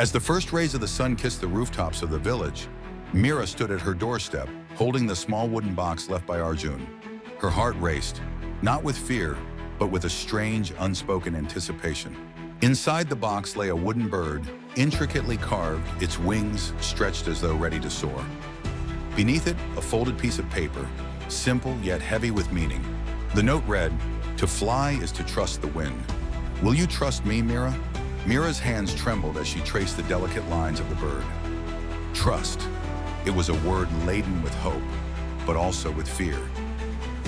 As the first rays of the sun kissed the rooftops of the village, Meera stood at her doorstep, holding the small wooden box left by Arjun. Her heart raced, not with fear, but with a strange, unspoken anticipation. Inside the box lay a wooden bird, intricately carved, its wings stretched as though ready to soar. Beneath it, a folded piece of paper, simple yet heavy with meaning. The note read, "To fly is to trust the wind. Will you trust me, Meera?" Meera's hands trembled as she traced the delicate lines of the bird. Trust. It was a word laden with hope, but also with fear.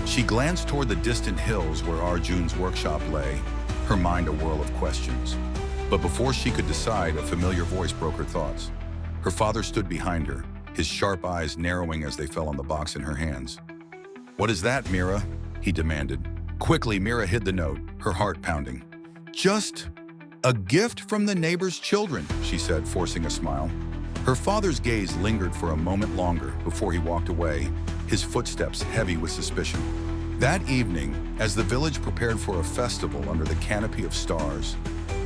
She glanced toward the distant hills where Arjun's workshop lay, her mind a whirl of questions. But before she could decide, a familiar voice broke her thoughts. Her father stood behind her, his sharp eyes narrowing as they fell on the box in her hands. "What is that, Meera?" he demanded. Quickly, Meera hid the note, her heart pounding. "Just a gift from the neighbor's children," she said, forcing a smile. Her father's gaze lingered for a moment longer before he walked away, his footsteps heavy with suspicion. That evening, as the village prepared for a festival under the canopy of stars,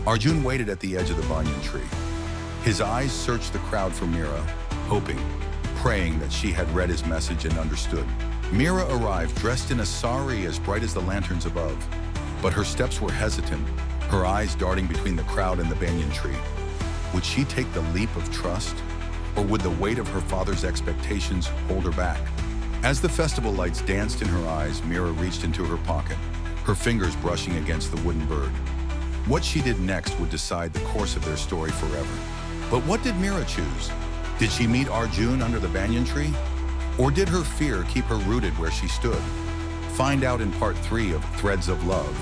Arjun waited at the edge of the banyan tree. His eyes searched the crowd for Meera, hoping, praying that she had read his message and understood. Meera arrived dressed in a sari as bright as the lanterns above, but her steps were hesitant, her eyes darting between the crowd and the banyan tree. Would she take the leap of trust, or would the weight of her father's expectations hold her back? As the festival lights danced in her eyes, Meera reached into her pocket, her fingers brushing against the wooden bird. What she did next would decide the course of their story forever. But what did Meera choose? Did she meet Arjun under the banyan tree? Or did her fear keep her rooted where she stood? Find out in part 3 of Threads of Love.